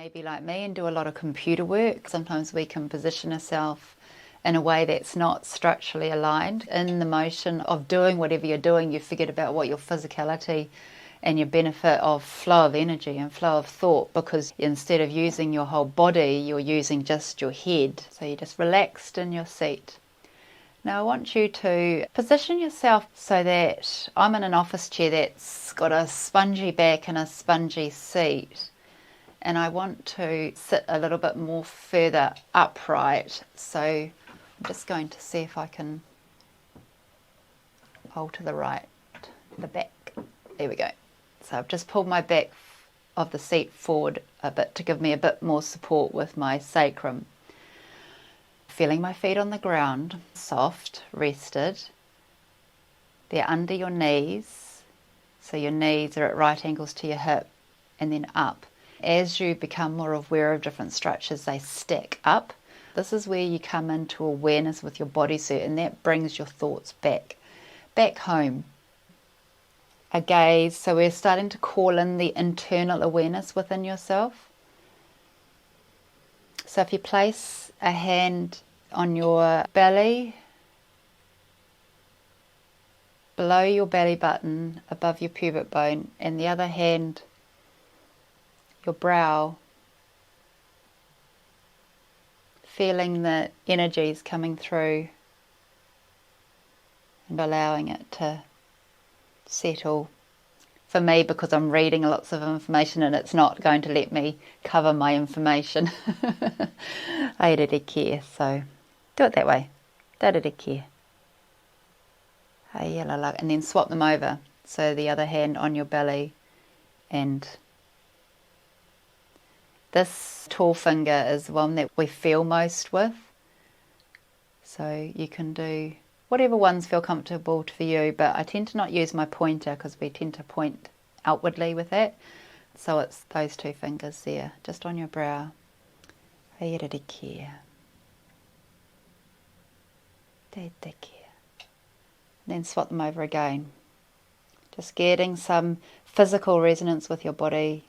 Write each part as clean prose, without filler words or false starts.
may be like me and do a lot of computer work. Sometimes we can position ourselves in a way that's not structurally aligned. In the motion of doing whatever you're doing, you forget about what your physicality and your benefit of flow of energy and flow of thought, because instead of using your whole body, you're using just your head. So you're just relaxed in your seat. Now I want you to position yourself so that I'm in an office chair that's got a spongy back and a spongy seat. And I want to sit a little bit more further upright. So I'm just going to see if I can pull to the right, the back. There we go. So I've just pulled my back of the seat forward a bit to give me a bit more support with my sacrum. Feeling my feet on the ground, soft, rested. They're under your knees. So your knees are at right angles to your hip and then up. As you become more aware of different structures, they stack up. This is where you come into awareness with your body suit, and that brings your thoughts back home. A gaze, so we're starting to call in the internal awareness within yourself. So if you place a hand on your belly, below your belly button, above your pubic bone, and the other hand your brow, feeling the energies coming through and allowing it to settle. For me, because I'm reading lots of information and it's not going to let me cover my information. Airere kia, so do it that way. Airere kia. And then swap them over. So the other hand on your belly, and this tall finger is the one that we feel most with. So you can do whatever ones feel comfortable for you, but I tend to not use my pointer because we tend to point outwardly with that. So it's those two fingers there, just on your brow. Airere kia. Te kia. Then swap them over again. Just getting some physical resonance with your body.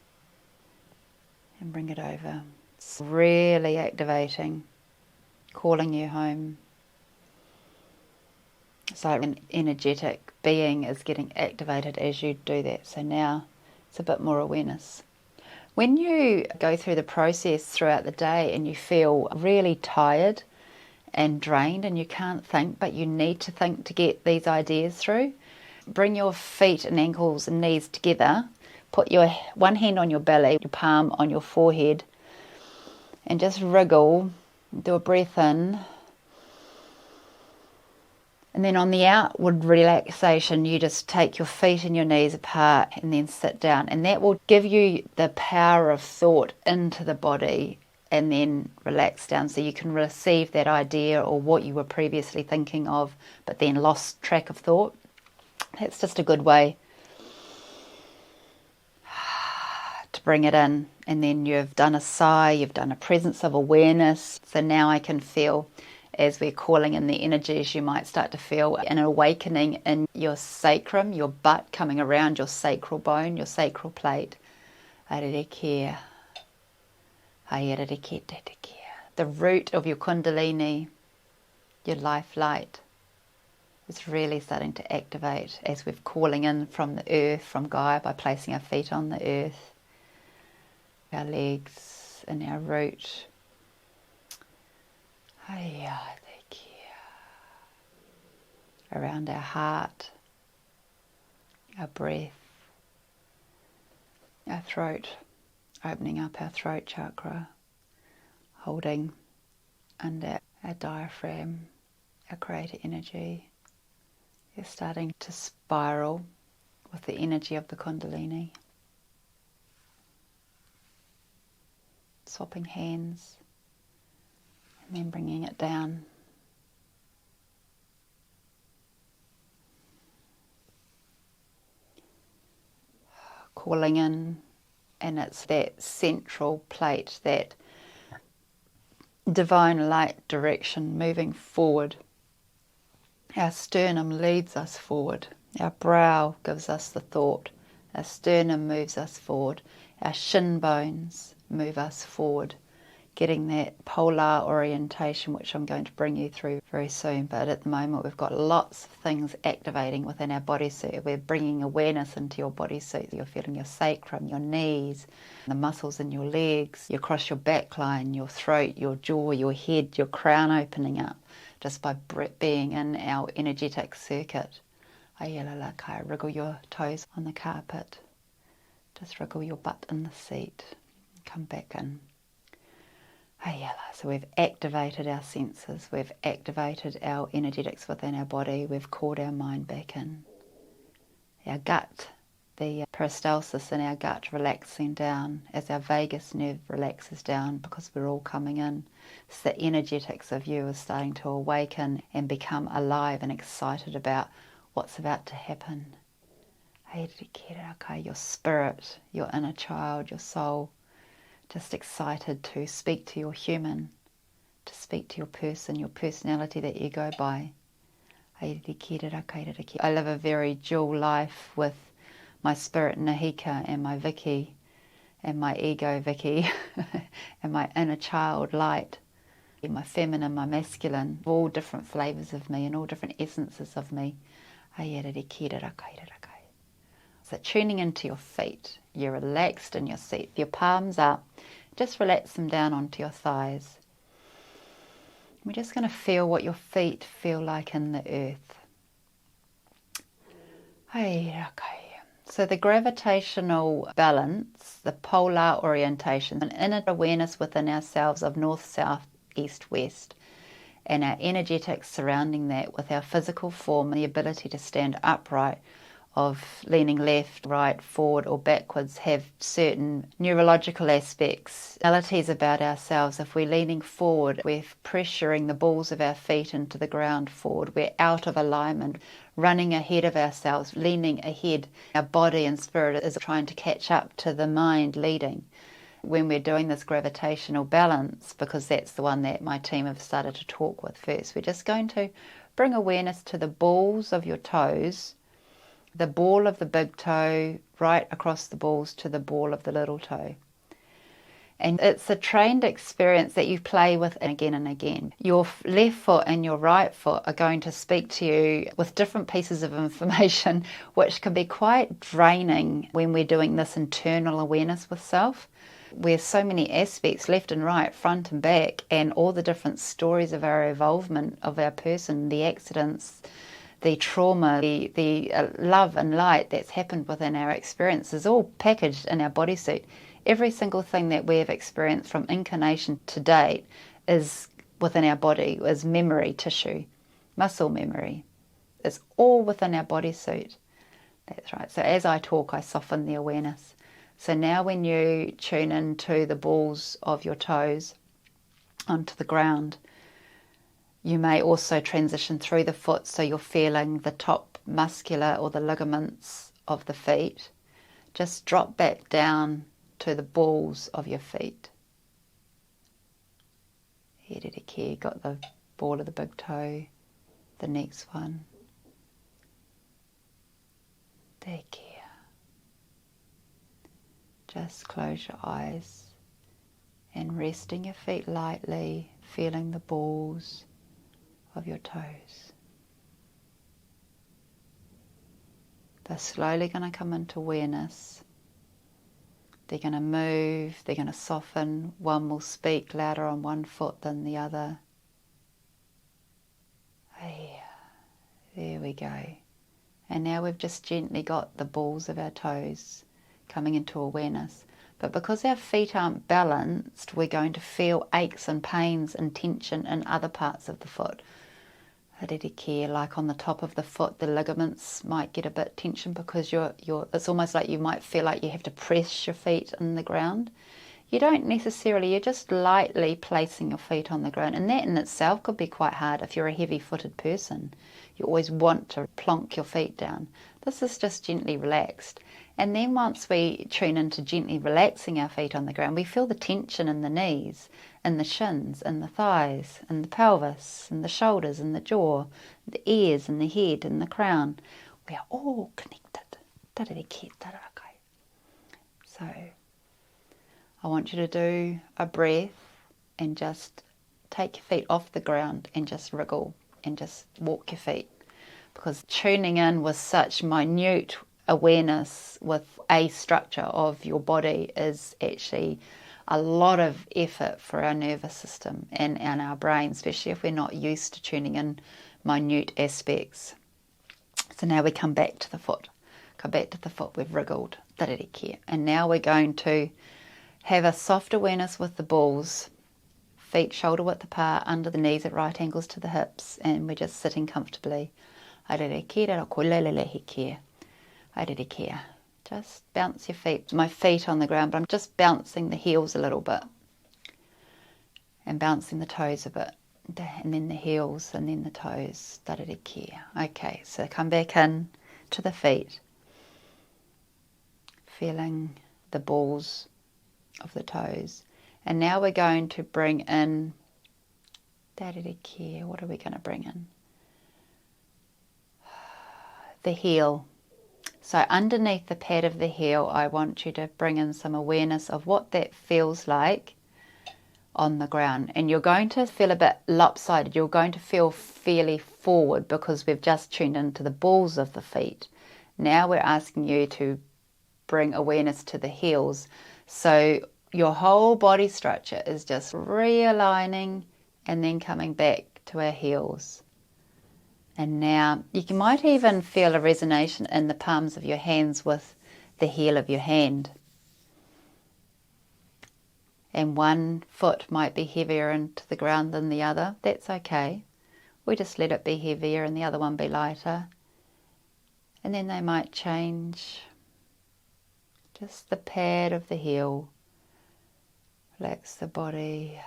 And bring it over. It's really activating, calling you home. So an energetic being is getting activated as you do that. So now it's a bit more awareness. When you go through the process throughout the day and you feel really tired and drained and you can't think, but you need to think to get these ideas through, bring your feet and ankles and knees together. Put your one hand on your belly, your palm on your forehead, and just wriggle. Do a breath in. And then on the outward relaxation, you just take your feet and your knees apart and then sit down. And that will give you the power of thought into the body and then relax down so you can receive that idea or what you were previously thinking of, but then lost track of thought. That's just a good way to bring it in. And then you've done a sigh, you've done a presence of awareness. So now I can feel, as we're calling in the energies, you might start to feel an awakening in your sacrum, your butt coming around your sacral bone, your sacral plate. Airere kia. Airere kia, te kia. The root of your kundalini, your life light, is really starting to activate as we're calling in from the earth, from Gaia, by placing our feet on the earth, our legs and our root. Around our heart, our breath, our throat, opening up our throat chakra, holding under our diaphragm, our creator energy. You're starting to spiral with the energy of the kundalini. Swapping hands and then bringing it down. Calling in, and it's that central plate, that divine light direction moving forward. Our sternum leads us forward. Our brow gives us the thought. Our sternum moves us forward. Our shin bones move us forward, getting that polar orientation, which I'm going to bring you through very soon. But at the moment, we've got lots of things activating within our bodysuit. We're bringing awareness into your bodysuit. You're feeling your sacrum, your knees, the muscles in your legs, you across your back line, your throat, your jaw, your head, your crown opening up, just by being in our energetic circuit. Wriggle your toes on the carpet. Just wriggle your butt in the seat. Come back in. So we've activated our senses, we've activated our energetics within our body, we've called our mind back in. Our gut, the peristalsis in our gut relaxing down as our vagus nerve relaxes down because we're all coming in. So the energetics of you is starting to awaken and become alive and excited about what's about to happen. Your spirit, your inner child, your soul, just excited to speak to your human, to speak to your person, your personality that you go by. I live a very dual life with my spirit Nahika and my Vicki and my ego Vicki and my inner child light, and my feminine, my masculine, all different flavours of me and all different essences of me. So tuning into your feet, you're relaxed in your seat, your palms up, just relax them down onto your thighs. We're just going to feel what your feet feel like in the earth. So the gravitational balance, the polar orientation, an inner awareness within ourselves of north, south, east, west, and our energetics surrounding that with our physical form, the ability to stand upright, of leaning left, right, forward or backwards, have certain neurological aspects, realities about ourselves. If we're leaning forward, we're pressuring the balls of our feet into the ground forward. We're out of alignment, running ahead of ourselves, leaning ahead. Our body and spirit is trying to catch up to the mind leading. When we're doing this gravitational balance, because that's the one that my team have started to talk with first, we're just going to bring awareness to the balls of your toes, the ball of the big toe right across the balls to the ball of the little toe. And it's a trained experience that you play with again and again. Your left foot and your right foot are going to speak to you with different pieces of information, which can be quite draining when we're doing this internal awareness with self, where so many aspects, left and right, front and back, and all the different stories of our evolvement of our person, the accidents, the trauma, the love and light that's happened within our experience is all packaged in our bodysuit. Every single thing that we have experienced from incarnation to date is within our body, is memory tissue, muscle memory. It's all within our bodysuit. That's right. So as I talk, I soften the awareness. So now when you tune into the balls of your toes onto the ground, you may also transition through the foot, so you're feeling the top muscular or the ligaments of the feet. Just drop back down to the balls of your feet. You got the ball of the big toe, the next one. Just close your eyes and resting your feet lightly, feeling the balls of your toes. They're slowly going to come into awareness. They're going to move, they're going to soften. One will speak louder on one foot than the other. There we go. And now we've just gently got the balls of our toes coming into awareness. But because our feet aren't balanced, we're going to feel aches and pains and tension in other parts of the foot. Like on the top of the foot, the ligaments might get a bit tension because it's almost like you might feel like you have to press your feet in the ground. You don't necessarily, you're just lightly placing your feet on the ground. And that in itself could be quite hard if you're a heavy-footed person. You always want to plonk your feet down. This is just gently relaxed. And then once we tune into gently relaxing our feet on the ground, we feel the tension in the knees, in the shins, in the thighs, in the pelvis, in the shoulders, in the jaw, the ears, and the head, and the crown. We are all connected. So I want you to do a breath and just take your feet off the ground and just wriggle and just walk your feet. Because tuning in with such minute awareness with a structure of your body is actually a lot of effort for our nervous system and our brain, especially if we're not used to tuning in minute aspects. So now we come back to the foot. Come back to the foot. We've wriggled. And now we're going to have a soft awareness with the balls. Feet shoulder width apart, under the knees at right angles to the hips, and we're just sitting comfortably. Just bounce your feet. My feet on the ground, but I'm just bouncing the heels a little bit and bouncing the toes a bit, and then the heels and then the toes. Okay, so come back in to the feet, feeling the balls of the toes. And now we're going to bring in, what are we going to bring in? The heel. So underneath the pad of the heel, I want you to bring in some awareness of what that feels like on the ground. And you're going to feel a bit lopsided. You're going to feel fairly forward because we've just tuned into the balls of the feet. Now we're asking you to bring awareness to the heels. So your whole body structure is just realigning and then coming back to our heels. And now you might even feel a resonance in the palms of your hands with the heel of your hand. And one foot might be heavier into the ground than the other. That's okay. We just let it be heavier and the other one be lighter. And then they might change. Just the pad of the heel. Relax the body.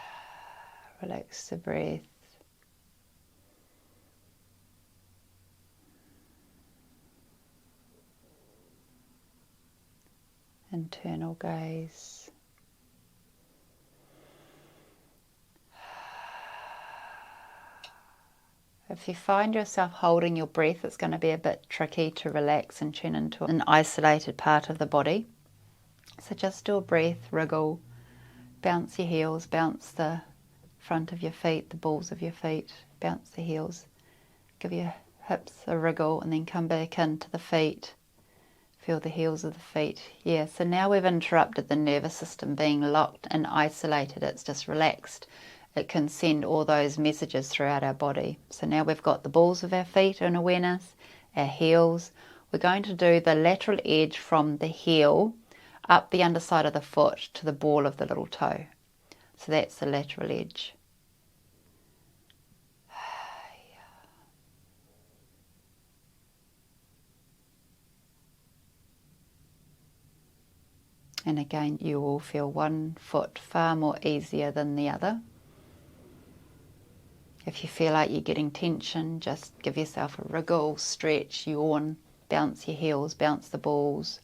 Relax the breath. Internal gaze. If you find yourself holding your breath, it's going to be a bit tricky to relax and tune into an isolated part of the body. So just do a breath, wriggle, bounce your heels, bounce the front of your feet, the balls of your feet, bounce the heels, give your hips a wriggle and then come back into the feet. Feel the heels of the feet. Yeah, so now we've interrupted the nervous system being locked and isolated. It's just relaxed. It can send all those messages throughout our body. So now we've got the balls of our feet in awareness, our heels. We're going to do the lateral edge from the heel up the underside of the foot to the ball of the little toe. So that's the lateral edge. And again, you will feel one foot far more easier than the other. If you feel like you're getting tension, just give yourself a wriggle, stretch, yawn, bounce your heels, bounce the balls.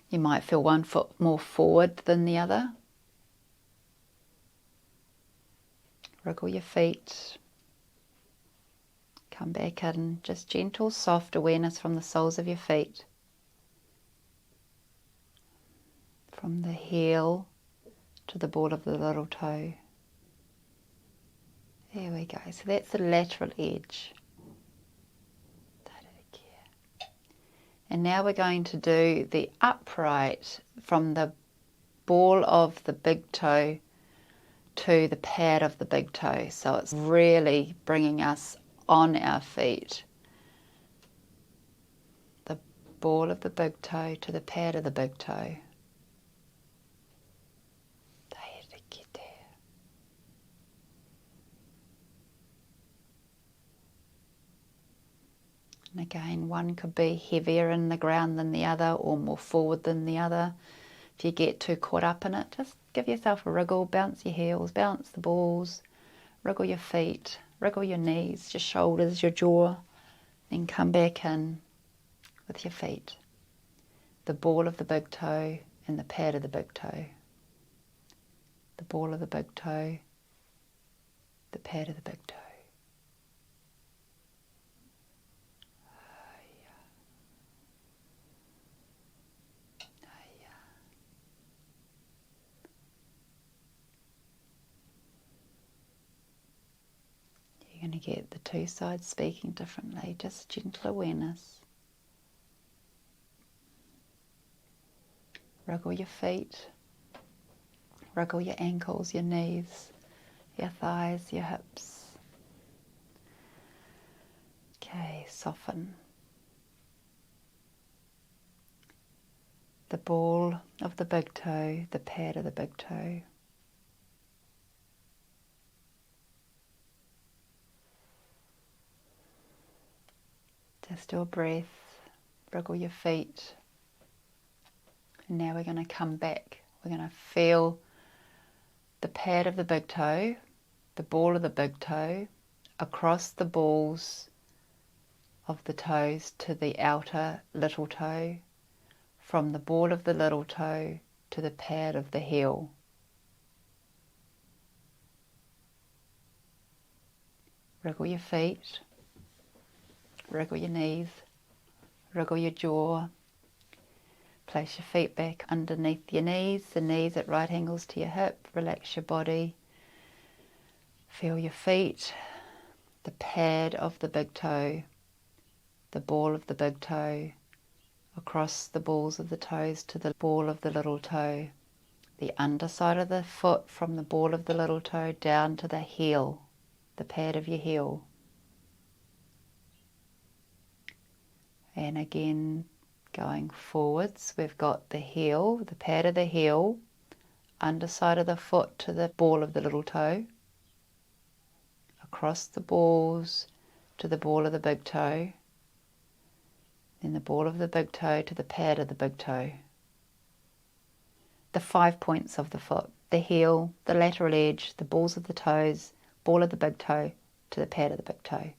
You might feel one foot more forward than the other. Wriggle your feet. Come back in, just gentle, soft awareness from the soles of your feet. From the heel to the ball of the little toe. There we go. So that's the lateral edge. And now we're going to do the upright from the ball of the big toe to the pad of the big toe. So it's really bringing us on our feet. The ball of the big toe to the pad of the big toe. And again, one could be heavier in the ground than the other or more forward than the other. If you get too caught up in it, just give yourself a wriggle, bounce your heels, bounce the balls, wriggle your feet, wriggle your knees, your shoulders, your jaw, then come back in with your feet. The ball of the big toe and the pad of the big toe. The ball of the big toe, the pad of the big toe. get the two sides speaking differently, just gentle awareness. Wriggle your feet, wriggle your ankles, your knees, your thighs, your hips. Okay, soften. The ball of the big toe, the pad of the big toe. Just do a breath, wriggle your feet. And now we're going to come back. We're going to feel the pad of the big toe, the ball of the big toe, across the balls of the toes to the outer little toe, from the ball of the little toe to the pad of the heel. Wriggle your feet, wriggle your knees, wriggle your jaw. Place your feet back underneath your knees, the knees at right angles to your hip. Relax your body. Feel your feet, the pad of the big toe, the ball of the big toe, across the balls of the toes to the ball of the little toe. The underside of the foot from the ball of the little toe down to the heel, the pad of your heel. And again, going forwards, we've got the heel, the pad of the heel, underside of the foot to the ball of the little toe, across the balls to the ball of the big toe, then the ball of the big toe to the pad of the big toe. The 5 points of the foot, the heel, the lateral edge, the balls of the toes, ball of the big toe to the pad of the big toe.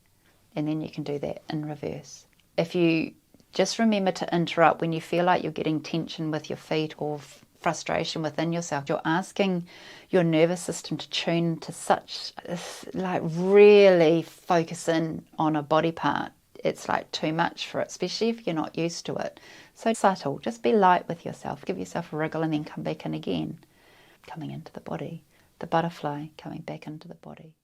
And then you can do that in reverse. If you just remember to interrupt when you feel like you're getting tension with your feet or frustration within yourself. You're asking your nervous system to tune to such, like really focus in on a body part. It's like too much for it, especially if you're not used to it. So subtle, just be light with yourself. Give yourself a wriggle and then come back in again. Coming into the body. The butterfly coming back into the body.